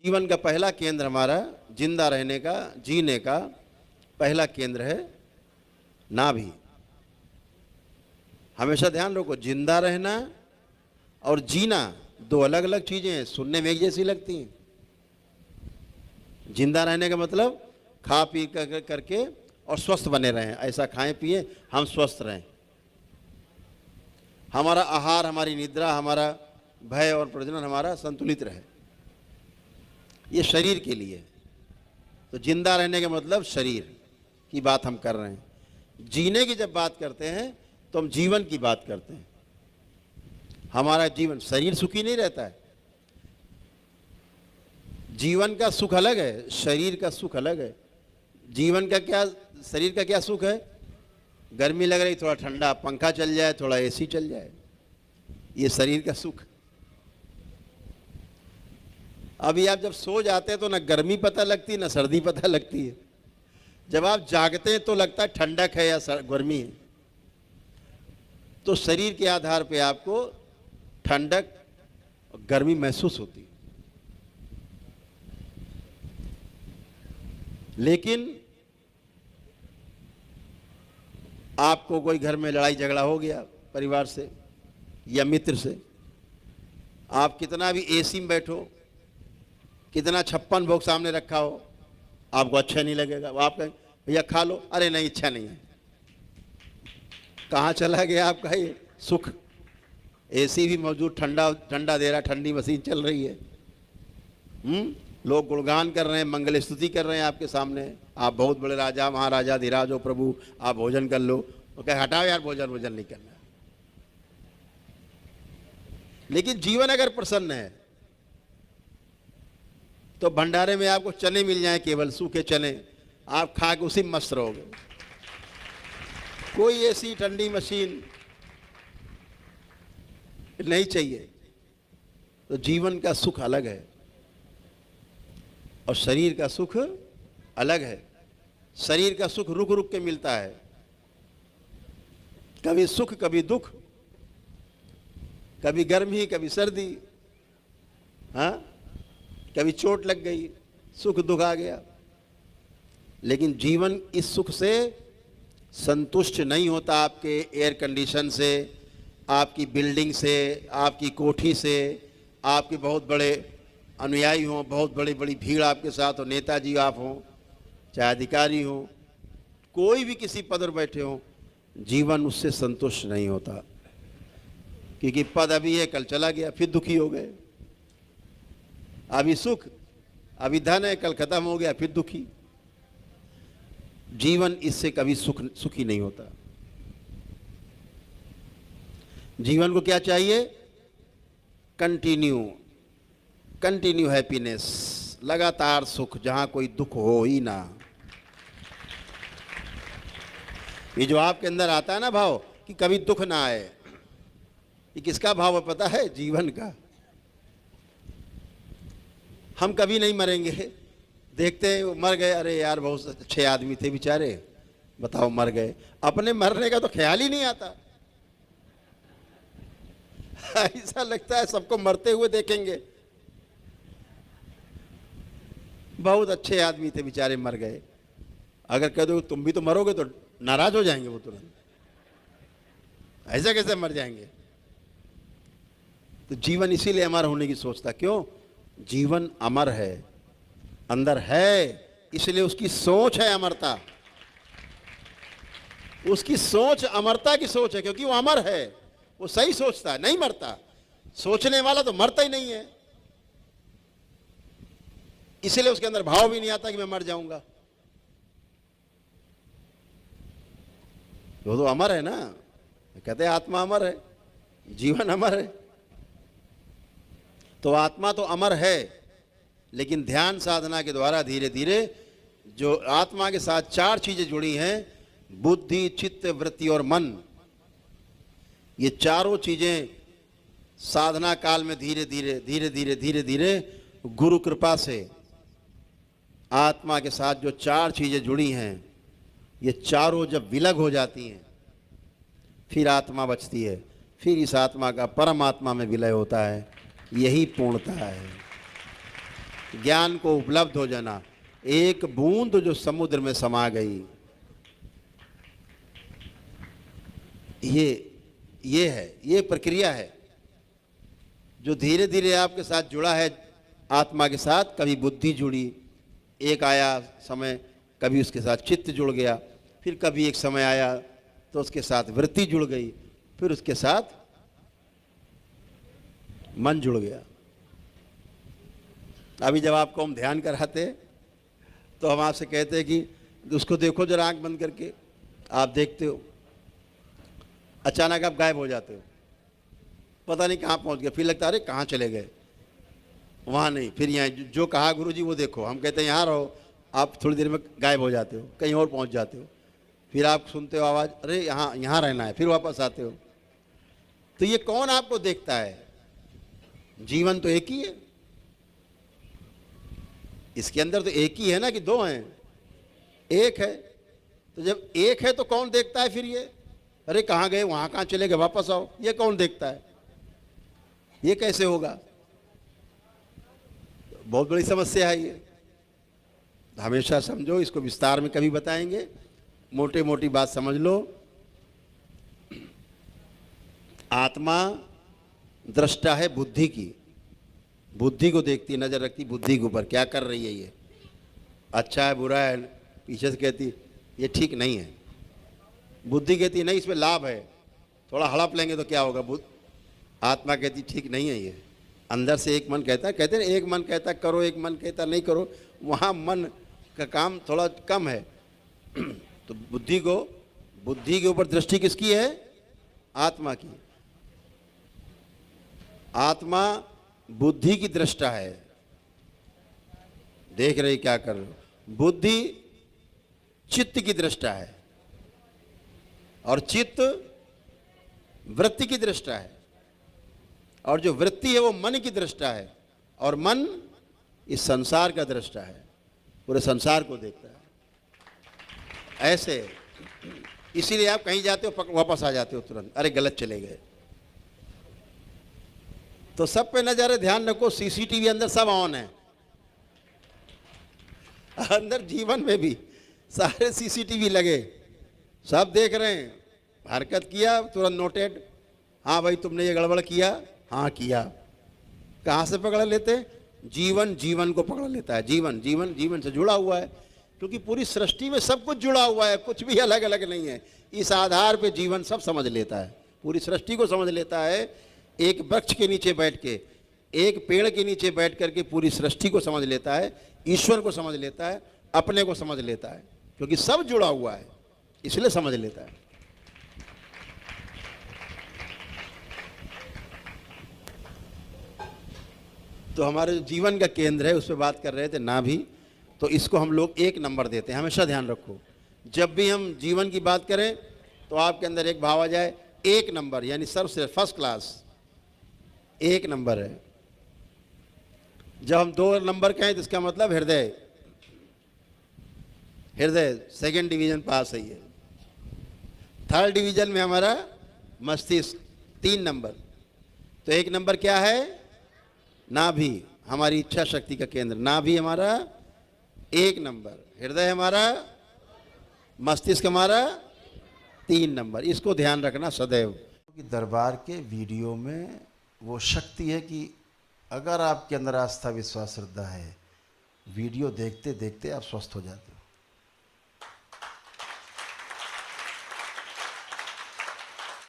जीवन का पहला केंद्र हमारा जिंदा रहने का, जीने का पहला केंद्र है नाभि। हमेशा ध्यान रखो, जिंदा रहना और जीना दो अलग अलग चीजें हैं, सुनने में एक जैसी लगती हैं। जिंदा रहने का मतलब खा पी करके और स्वस्थ बने रहें, ऐसा खाएं पिए हम स्वस्थ रहें। हमारा आहार, हमारी निद्रा, हमारा भय और प्रजनन हमारा संतुलित रहे, ये शरीर के लिए। तो जिंदा रहने का मतलब शरीर की बात हम कर रहे हैं। जीने की जब बात करते हैं तो हम जीवन की बात करते हैं। हमारा जीवन, शरीर सुखी नहीं रहता है। जीवन का सुख अलग है, शरीर का सुख अलग है। जीवन का क्या, शरीर का क्या सुख है? गर्मी लग रही, थोड़ा ठंडा पंखा चल जाए, थोड़ा एसी चल जाए, ये शरीर का सुख। अभी आप जब सो जाते हैं तो ना गर्मी पता लगती ना सर्दी पता लगती है। जब आप जागते हैं तो लगता है ठंडक है या गर्मी है। तो शरीर के आधार पे आपको ठंडक और गर्मी महसूस होती है। लेकिन आपको कोई घर में लड़ाई झगड़ा हो गया परिवार से या मित्र से, आप कितना भी एसी में बैठो, कितना 56 भोग सामने रखा हो, आपको अच्छा नहीं लगेगा। वो आप कहें भैया खा लो, अरे नहीं इच्छा नहीं है। कहाँ चला गया आपका ये सुख? एसी भी मौजूद, ठंडा ठंडा दे रहा, ठंडी मशीन चल रही है। लोग गुणगान कर रहे हैं, मंगल स्तुति कर रहे हैं आपके सामने, आप बहुत बड़े राजा महाराजा धीराज हो प्रभु, आप भोजन कर लो। वो कहे हटाओ यार, भोजन नहीं करना। लेकिन जीवन अगर प्रसन्न है तो भंडारे में आपको चने मिल जाएं, केवल सूखे चने, आप खा के उसी में मस्त रहोगे। कोई ऐसी ठंडी मशीन नहीं चाहिए। तो जीवन का सुख अलग है और शरीर का सुख अलग है। शरीर का सुख रुक रुक के मिलता है, कभी सुख कभी दुख, कभी गर्मी कभी सर्दी, हाँ, कभी चोट लग गई, सुख दुख आ गया। लेकिन जीवन इस सुख से संतुष्ट नहीं होता। आपके एयर कंडीशन से, आपकी बिल्डिंग से, आपकी कोठी से, आपके बहुत बड़े अनुयायी हों, बहुत बड़ी बड़ी भीड़ आपके साथ हो, नेताजी आप हों, चाहे अधिकारी हों, कोई भी किसी पद पर बैठे हों, जीवन उससे संतुष्ट नहीं होता। क्योंकि पद अभी है, कल चला गया, फिर दुखी हो गए। अभी सुख, अभी धन है, कल खत्म हो गया, फिर दुखी। जीवन इससे कभी सुखी नहीं होता। जीवन को क्या चाहिए? कंटिन्यू हैप्पीनेस, लगातार सुख, जहां कोई दुख हो ही ना। ये जो आपके अंदर आता है ना भाव कि कभी दुख ना आए, ये किसका भाव है पता है? जीवन का। हम कभी नहीं मरेंगे, देखते हैं मर गए, अरे यार बहुत अच्छे आदमी थे बेचारे, बताओ मर गए। अपने मरने का तो ख्याल ही नहीं आता। ऐसा लगता है सबको मरते हुए देखेंगे, बहुत अच्छे आदमी थे बेचारे मर गए। अगर कह दो तुम भी तो मरोगे तो नाराज हो जाएंगे वो तुरंत, ऐसा कैसे मर जाएंगे? तो जीवन इसीलिए अमर होने की सोचता। क्यों? जीवन अमर है, अंदर है, इसलिए उसकी सोच है अमरता। उसकी सोच अमरता की सोच है, क्योंकि वो अमर है, वो सही सोचता है, नहीं मरता। सोचने वाला तो मरता ही नहीं है, इसलिए उसके अंदर भाव भी नहीं आता कि मैं मर जाऊंगा। वो तो अमर है ना, कहते हैं आत्मा अमर है, जीवन अमर है। तो आत्मा तो अमर है, लेकिन ध्यान साधना के द्वारा धीरे धीरे जो आत्मा के साथ 4 चीजें जुड़ी हैं, बुद्धि, चित्त, वृत्ति और मन, ये चारों चीजें साधना काल में धीरे धीरे गुरु कृपा से आत्मा के साथ जो 4 चीजें जुड़ी हैं, ये चारों जब विलग हो जाती हैं, फिर आत्मा बचती है, फिर इस आत्मा का परमात्मा में विलय होता है। यही पूर्णता है। ज्ञान को उपलब्ध हो जाना, एक बूंद जो समुद्र में समा गई, ये है, ये प्रक्रिया है जो धीरे धीरे आपके साथ जुड़ा है, आत्मा के साथ। कभी बुद्धि जुड़ी, एक आया समय, कभी उसके साथ चित्त जुड़ गया, फिर कभी एक समय आया तो उसके साथ वृत्ति जुड़ गई, फिर उसके साथ मन जुड़ गया। अभी जब आपको हम ध्यान कराते तो हम आपसे कहते हैं कि उसको देखो जरा आंख बंद करके, आप देखते हो, अचानक आप गायब हो जाते हो, पता नहीं कहाँ पहुँच गए, फिर लगता है अरे कहाँ चले गए, वहाँ नहीं, फिर यहाँ जो कहा गुरुजी वो देखो, हम कहते हैं यहाँ रहो, आप थोड़ी देर में गायब हो जाते हो, कहीं और पहुँच जाते हो, फिर आप सुनते हो आवाज़, अरे यहाँ रहना है, फिर वापस आते हो। तो ये कौन आपको देखता है? जीवन तो एक ही है, इसके अंदर तो एक ही है ना, कि दो हैं? एक है। तो जब एक है तो कौन देखता है फिर ये? अरे कहाँ गए, वहाँ कहाँ चले गए, वापस आओ, ये कौन देखता है? ये कैसे होगा? बहुत बड़ी समस्या है ये, हमेशा समझो, इसको विस्तार में कभी बताएंगे, मोटे मोटी बात समझ लो। आत्मा दृष्टा है बुद्धि की, बुद्धि को देखती, नजर रखती बुद्धि के ऊपर, क्या कर रही है ये, अच्छा है बुरा है, पीछे से कहती ये ठीक नहीं है, बुद्धि कहती नहीं इसमें लाभ है, थोड़ा हड़प लेंगे तो क्या होगा, आत्मा कहती ठीक नहीं है ये। अंदर से एक मन कहता है, कहते हैं एक मन कहता करो, एक मन कहता नहीं करो, वहाँ मन का काम थोड़ा कम है। तो बुद्धि के ऊपर दृष्टि किसकी है? आत्मा की। आत्मा बुद्धि की दृष्टा है, देख रही क्या कर रहे हो। बुद्धि चित्त की दृष्टा है, और चित्त वृत्ति की दृष्टा है, और जो वृत्ति है वो मन की दृष्टा है, और मन इस संसार का दृष्टा है, पूरे संसार को देखता है। ऐसे इसीलिए आप कहीं जाते हो वापस आ जाते हो तुरंत, अरे गलत चले गए। तो सब पे नजर है, ध्यान रखो, सीसीटीवी अंदर सब ऑन है, अंदर जीवन में भी सारे सीसीटीवी लगे, सब देख रहे हैं। हरकत किया तुरंत नोटेड, हाँ भाई तुमने ये गड़बड़ किया, हाँ किया। कहाँ से पकड़ लेते? जीवन को पकड़ लेता है। जीवन से जुड़ा हुआ है, क्योंकि पूरी सृष्टि में सब कुछ जुड़ा हुआ है, कुछ भी अलग अलग नहीं है। इस आधार पे जीवन सब समझ लेता है, पूरी सृष्टि को समझ लेता है। एक वृक्ष के नीचे बैठ के, एक पेड़ के नीचे बैठ करके पूरी सृष्टि को समझ लेता है, ईश्वर को समझ लेता है, अपने को समझ लेता है, क्योंकि सब जुड़ा हुआ है, इसलिए समझ लेता है। तो हमारे जो जीवन का केंद्र है उस पर बात कर रहे थे, नाभि। तो इसको हम लोग 1 नंबर देते हैं, हमेशा ध्यान रखो। जब भी हम जीवन की बात करें तो आपके अंदर एक भाव आ जाए, 1 नंबर, यानी सबसे फर्स्ट क्लास 1 नंबर है। जब हम 2 नंबर कहें तो इसका मतलब हृदय 2nd डिवीजन पास है ये। 3rd डिवीजन में हमारा मस्तिष्क 3 नंबर। तो 1 नंबर क्या है? नाभि, हमारी इच्छा शक्ति का केंद्र। नाभि हमारा 1 नंबर, हृदय हमारा, मस्तिष्क हमारा 3 नंबर। इसको ध्यान रखना सदैव। दरबार के वीडियो में वो शक्ति है कि अगर आपके अंदर आस्था विश्वास श्रद्धा है, वीडियो देखते देखते आप स्वस्थ हो जाते हो।